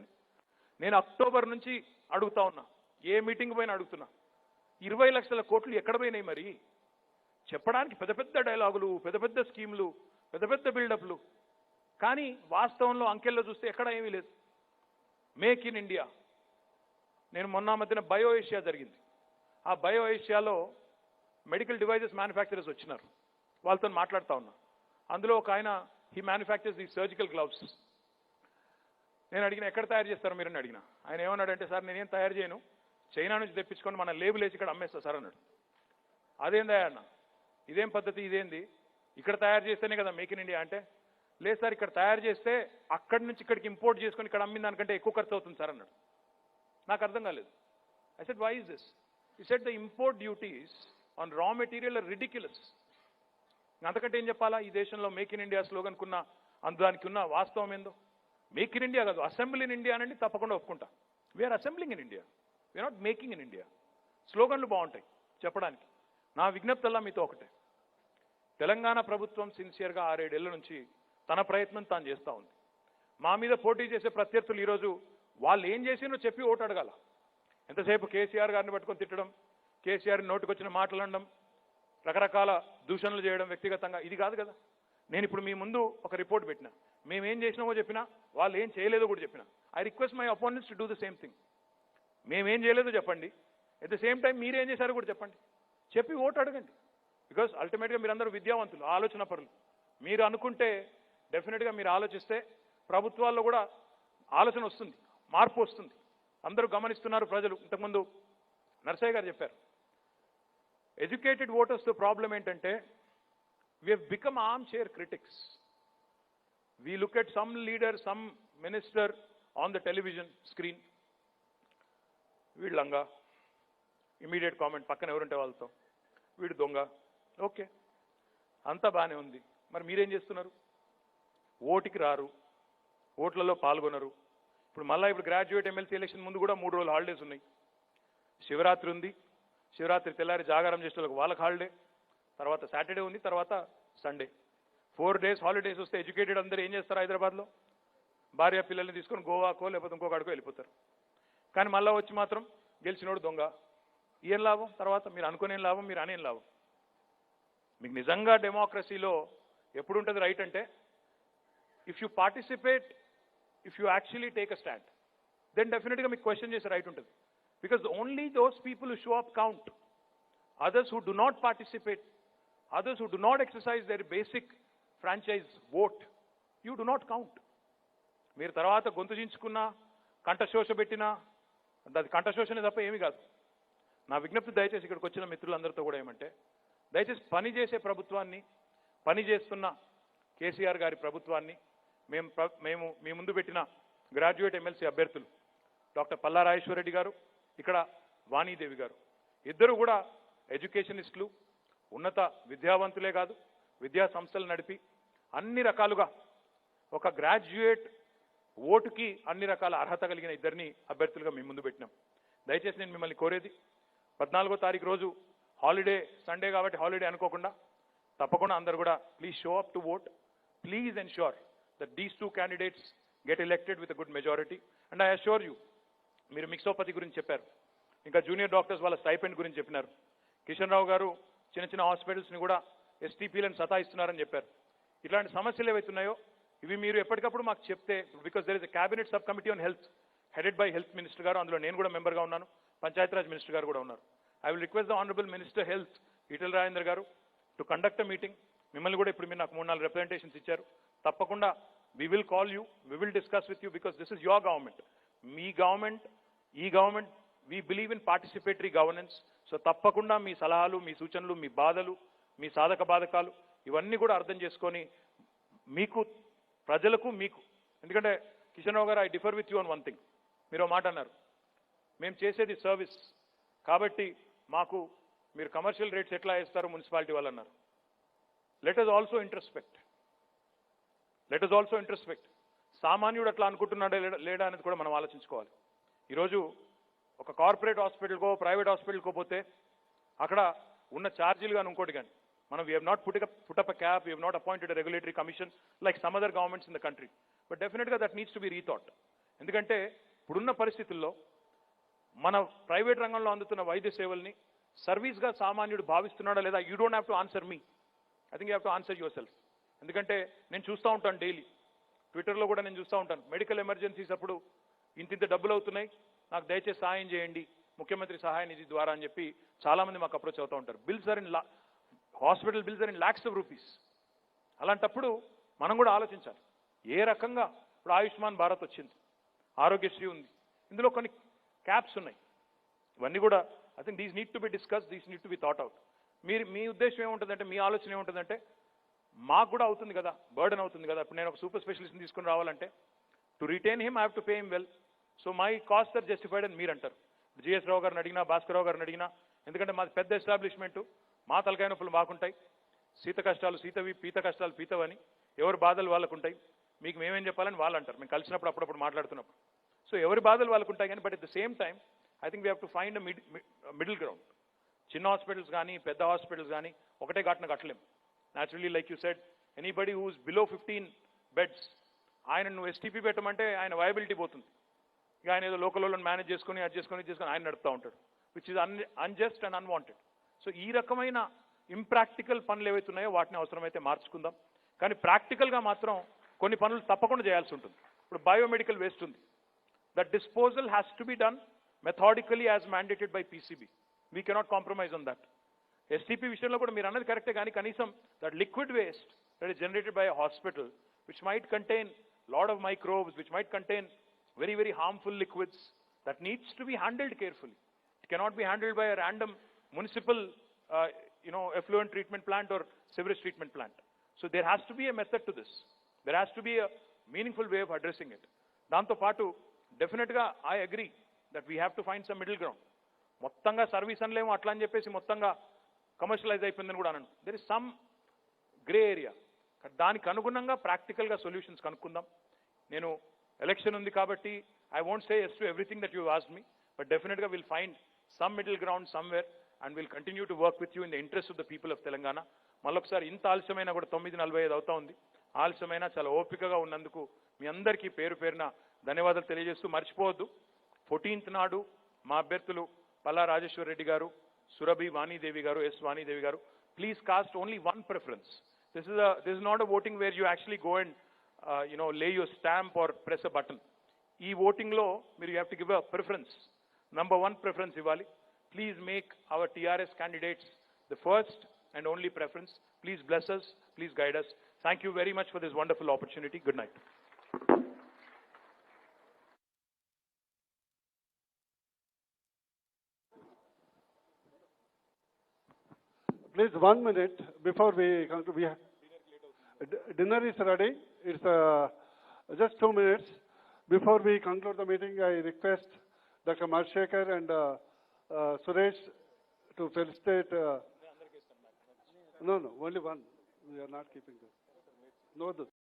నేను అక్టోబర్ నుంచి అడుగుతా ఉన్నా, ఏ మీటింగ్ పైన అడుగుతున్నా, 20 లక్షల కోట్లు ఎక్కడ పోయినాయి మరి? చెప్పడానికి పెద్ద పెద్ద డైలాగులు, పెద్ద పెద్ద స్కీములు, పెద్ద పెద్ద బిల్డప్లు, కానీ వాస్తవంలో అంకెల్లో చూస్తే ఎక్కడా ఏమీ లేదు. Make in India. నేను మొన్న మధ్యన బయో ఏషియా జరిగింది. ఆ బయో ఏషియాలో మెడికల్ డివైజెస్ మ్యానుఫ్యాక్చరర్స్ వచ్చినారు. వాళ్ళతో మాట్లాడుతూ ఉన్నా. అందులో ఒక ఆయన he manufactures the surgical gloves. నేను అడిగిన ఎక్కడ తయారు చేస్తారు మీరని అడిగిన. ఆయన ఏమన్నాడంటే, సార్ నేనేం తయారు చేయను, చైనా నుంచి తెప్పించుకొని మన లేబుల్ వేసి ఇక్కడ అమ్మేస్తా సార్ అన్నాడు. అదేందా అన్న, ఇదేం పద్ధతి, ఇదేంది, ఇక్కడ తయారు చేస్తేనే కదా మేక్ ఇన్ ఇండియా అంటే, లేదు సార్ ఇక్కడ తయారు చేస్తే అక్కడి నుంచి ఇక్కడికి ఇంపోర్ట్ చేసుకొని ఇక్కడ అమ్మిన దానికంటే ఎక్కువ ఖర్చు అవుతుంది సార్ అన్నాడు. నాకు అర్థం కాలేదు. I said why is this? He said the import duties on raw material are ridiculous. అంతకంటే ఏం చెప్పాలా? ఈ దేశంలో మేక్ ఇన్ ఇండియా స్లోగన్ కున్న దానికి ఉన్న వాస్తవం ఏందో. మేక్ ఇన్ ఇండియా కాదు, అసెంబ్లీ ఇన్ ఇండియా అనండి తప్పకుండా ఒప్పుకుంటా. We're assembling in India, we're not making in India. స్లోగన్లు బాగుంటాయి చెప్పడానికి. నా విజ్ఞప్తల్లా మీతో ఒకటే, తెలంగాణ ప్రభుత్వం సిన్సియర్గా 6-7 ఏళ్ల నుంచి తన ప్రయత్నం తాను చేస్తూ ఉంది. మా మీద పోటీ చేసే ప్రత్యర్థులు ఈరోజు వాళ్ళు ఏం చేసినో చెప్పి ఓటు అడగాల. ఎంతసేపు కేసీఆర్ గారిని పట్టుకొని తిట్టడం, కేసీఆర్ నోటికొచ్చిన మాటలు అనడం, రకరకాల దూషణలు చేయడం వ్యక్తిగతంగా, ఇది కాదు కదా. నేను ఇప్పుడు మీ ముందు ఒక రిపోర్ట్ పెట్టినా, మేమేం చేసినామో చెప్పినా, వాళ్ళు ఏం చేయలేదో కూడా చెప్పినా. I request my opponents to do the same thing. మేమేం చేయలేదో చెప్పండి, ఎట్ ద సేమ్ టైం మీరేం చేశారో కూడా చెప్పండి, చెప్పి ఓటు అడగండి. బికాజ్ అల్టిమేట్గా మీరందరూ విద్యావంతులు, ఆలోచన పరులు. మీరు అనుకుంటే డెఫినెట్గా మీరు ఆలోచిస్తే ప్రభుత్వాల్లో కూడా ఆలోచన వస్తుంది, మార్పు వస్తుంది. అందరూ గమనిస్తున్నారు ప్రజలు. ఇంతకుముందు నర్సయ్య గారు చెప్పారు, ఎడ్యుకేటెడ్ ఓటర్స్తో ప్రాబ్లం ఏంటంటే we have become armchair critics. We look at some leader, some minister on the television screen, వీళ్ళంగా ఇమీడియట్ కామెంట్ పక్కన ఎవరుంటే వాళ్ళతో, వీడు దొంగ. ఓకే, అంతా బాగానే ఉంది. మరి మీరేం చేస్తున్నారు? ఓటుకి రారు, ఓట్లలో పాల్గొనరు. ఇప్పుడు గ్రాడ్యుయేట్ ఎమ్మెల్సీ ఎలక్షన్ ముందు కూడా 3 రోజులు హాలిడేస్ ఉన్నాయి. శివరాత్రి ఉంది, శివరాత్రి తెల్లారి జాగారం చేసే వాళ్ళకి హాలిడే, తర్వాత సాటర్డే ఉంది, తర్వాత సండే. 4 days హాలిడేస్ వస్తే ఎడ్యుకేటెడ్ అందరూ ఏం చేస్తారు? హైదరాబాద్లో భార్య పిల్లల్ని తీసుకొని గోవాకో లేకపోతే ఇంకొక అడుకో వెళ్ళిపోతారు. కానీ మళ్ళీ వచ్చి మాత్రం గెలిచినోడు దొంగ. ఏం లాభం? తర్వాత మీరు అనుకునేం లాభం, మీరు అనేం లాభం? మీకు నిజంగా డెమోక్రసీలో ఎప్పుడుంటుంది రైట్ అంటే, if you participate, if you actually take a stand, then డెఫినెట్గా మీకు క్వశ్చన్ చేసే రైట్ ఉంటుంది. Because only those people who show up count. Others who do not participate, others who do not exercise their basic franchise vote, you do not count. మీరు తర్వాత గొంతు చించుకున్నా, కంఠశోష పెట్టినా, అది కంఠశోషనే తప్ప ఏమీ కాదు. నా విజ్ఞప్తి దయచేసి ఇక్కడికి వచ్చిన మిత్రులందరితో కూడా ఏమంటే, దయచేసి పనిచేసే ప్రభుత్వాన్ని, పనిచేస్తున్న కేసీఆర్ గారి ప్రభుత్వాన్ని, మేము మీ ముందు పెట్టిన గ్రాడ్యుయేట్ ఎమ్మెల్సీ అభ్యర్థులు డాక్టర్ పల్లా రాజేశ్వరరెడ్డి గారు, ఇక్కడ వాణీదేవి గారు, ఇద్దరు కూడా ఎడ్యుకేషనిస్టులు, ఉన్నత విద్యావంతులే కాదు, విద్యా సంస్థలు నడిపి అన్ని రకాలుగా ఒక గ్రాడ్యుయేట్ ఓటుకి అన్ని రకాల అర్హత కలిగిన ఇద్దరిని అభ్యర్థులుగా మీ ముందు పెట్టినాం. దయచేసి నేను మిమ్మల్ని కోరేది, 14వ తారీఖు రోజు హాలిడే, సండే కాబట్టి హాలిడే అనుకోకుండా తప్పకుండా అందరూ కూడా please show up to vote. Please ensure that these 2 candidates get elected with a good majority. And I assure you, మీరు మిక్సోపతి గురించి చెప్పారు, ఇంకా జూనియర్ డాక్టర్స్ వాళ్ళ స్టైపెండ్ గురించి చెప్పినారు. కిషన్ రావు గారు చిన్న చిన్న హాస్పిటల్స్ని కూడా ఎస్టీపీలను సతాయిస్తున్నారని చెప్పారు. ఇట్లాంటి సమస్యలు ఏవైతున్నాయో ఇవి మీరు ఎప్పటికప్పుడు మాకు చెప్తే, because there is a cabinet sub committee on health headed by health minister గారు, అందులో నేను కూడా మెంబర్గా ఉన్నాను, పంచాయతీరాజ్ మినిస్టర్ గారు కూడా ఉన్నారు. I will request the honourable minister health Etela Rajender గారు టు కండక్ట్ అ మీటింగ్. మిమ్మల్ని కూడా ఇప్పుడు మీరు నాకు 3-4 రిప్రజెంటేషన్స్ ఇచ్చారు. తప్పకుండా we will call you, we will discuss with you, because this is your government. మీ గవర్నమెంట్, ఈ government, we believe in participatory governance. So తప్పకుండా మీ సలహాలు, మీ సూచనలు, మీ బాధలు, మీ సాధక బాధకాలు ఇవన్నీ కూడా అర్థం చేసుకొని మీకు, ప్రజలకు, మీకు, ఎందుకంటే కిషన్ రావు గారు, I differ with you on one thing. మీరు మాట అన్నారు, మేము చేసేది సర్వీస్ కాబట్టి మాకు మీరు కమర్షియల్ రేట్స్ ఎట్లా వేస్తారు మున్సిపాలిటీ వాళ్ళు అన్నారు. Let us also introspect. సామాన్యుడు అట్లా అనుకుంటున్నాడా లేడా అనేది కూడా మనం ఆలోచించుకోవాలి. ఈరోజు ఒక కార్పొరేట్ హాస్పిటల్కో ప్రైవేట్ హాస్పిటల్కో పోతే అక్కడ ఉన్న ఛార్జీలు కానీ ఇంకోటి కానీ మనం we have not put up a cap, we have not appointed a regulatory commission like some other governments in the country. But డెఫినెట్గా దట్ నీడ్స్ టు బి రీథాట్. ఎందుకంటే ఇప్పుడున్న పరిస్థితుల్లో మన ప్రైవేట్ రంగంలో అందుతున్న వైద్య సేవల్ని సర్వీస్గా సామాన్యుడు భావిస్తున్నాడా లేదా, you don't have to answer me, I think you have to answer your self. ఎందుకంటే నేను చూస్తూ ఉంటాను డైలీ, ట్విట్టర్లో కూడా నేను చూస్తూ ఉంటాను, మెడికల్ ఎమర్జెన్సీస్ అప్పుడు ఇంతింత డబ్బులు అవుతున్నాయి, నాకు దయచేసి సహాయం చేయండి ముఖ్యమంత్రి సహాయ నిధి ద్వారా అని చెప్పి చాలామంది మాకు అప్రోచ్ అవుతూ ఉంటారు. Hospital bills are in lakhs of rupees. అలాంటప్పుడు మనం కూడా ఆలోచించాలి ఏ రకంగా. ఇప్పుడు ఆయుష్మాన్ భారత్ వచ్చింది, ఆరోగ్యశ్రీ ఉంది, ఇందులో కొన్ని క్యాప్స్ ఉన్నాయి. ఇవన్నీ కూడా I think these need to be discuss, these need to be thought out. మీ ఉద్దేశం ఏముంటుందంటే, మీ ఆలోచన ఏముంటుందంటే, మాకు కూడా అవుతుంది కదా, బర్డన్ అవుతుంది కదా. ఇప్పుడు నేను ఒక సూపర్ స్పెషలిస్ట్ని తీసుకుని రావాలంటే to retain him I have to pay him well, so my cost are justified అని మీరు అంటారు. జిఎస్ రావు గారిని అడిగినా, భాస్కర్ రావు గారిని అడిగినా, ఎందుకంటే మాది పెద్ద ఎస్టాబ్లిష్మెంటు, మా తలకాయ నొప్పులు మాకుంటాయి, శీత కష్టాలు శీతవి, పీత కష్టాలు పీతవని, ఎవరి బాధలు వాళ్ళకు ఉంటాయి, మీకు మేమేం చెప్పాలని వాళ్ళు అంటారు మేము కలిసినప్పుడు అప్పుడప్పుడు మాట్లాడుతున్నప్పుడు. సో ఎవరి బాధలు వాళ్ళకు ఉంటాయి కానీ, but at the same time I think we have to find middle ground. చిన్న హాస్పిటల్స్ కానీ పెద్ద హాస్పిటల్స్ కానీ ఒకటే ఘటన కట్టలేం. Naturally like you said, anybody who's below 15 beds ఆయన నువ్వు ఎస్టీపీ పెట్టమంటే ఆయన వయబిలిటీ పోతుంది. ఇక ఆయన ఏదో లోకల్ వాళ్ళని మేనేజ్ చేసుకుని అది చేసుకుని ఆయన నడుపుతూ ఉంటాడు, which is unjust and unwanted. So ఈ రకమైన ఇంప్రాక్టికల్ పనులు ఏవైతున్నాయో వాటిని అవసరమైతే మార్చుకుందాం, కానీ ప్రాక్టికల్గా మాత్రం కొన్ని పనులు తప్పకుండా చేయాల్సి ఉంటుంది. ఇప్పుడు బయోమెడికల్ వేస్ట్ ఉంది, that disposal has to be done methodically as mandated by PCB. We cannot compromise on that. STP విషయంలో కూడా మీరు అన్నది కరెక్టే, కానీ కనీసం that liquid waste that is generated by a hospital which might contain lot of microbes, which might contain very, very harmful liquids, that needs to be handled carefully. It cannot be handled by a random municipal, effluent treatment plant or sewage treatment plant. So there has to be a method to this. There has to be a meaningful way of addressing it. Danto paatu, definitely I agree that we have to find some middle ground. Mottanga service anlemo atla ani cheppesi mottanga commercialize అయిపోయిందని కూడా అన్నాను. There is some gray area. దానికి అనుగుణంగా ప్రాక్టికల్గా solutions కనుక్కుందాం. నేను election ఉంది కాబట్టి I won't say yes to everything that you asked me, but డెఫినెట్గా will find some middle ground somewhere and will continue to work with you in the interest of the people of Telangana. మళ్ళొకసారి ఇంత ఆలస్యమైనా కూడా 9:45 అవుతా ఉంది, ఆలస్యమైనా చాలా ఓపికగా ఉన్నందుకు మీ అందరికీ పేరు పేరున ధన్యవాదాలు తెలియజేస్తూ, మర్చిపోవద్దు 14th నాడు మా అభ్యర్థులు పల్లా రాజేశ్వర్ రెడ్డి గారు, సురభి వాణీదేవి గారు, ఎస్ వాణీదేవి గారు, please cost only one preference. This is not a voting where you actually go and lay your stamp or press a button. Ee voting lo you have to give a preference. Number one preference ivali. Please make our TRS candidates the first and only preference. Please bless us, please guide us. Thank you very much for this wonderful opportunity. Good night. Please 1 minute before we conclude. Dinner is ready. It's just 2 minutes. Before we conclude the meeting, I request Dr. Marshekar and Suresh to felicitate. No, only one. We are not keeping this. No.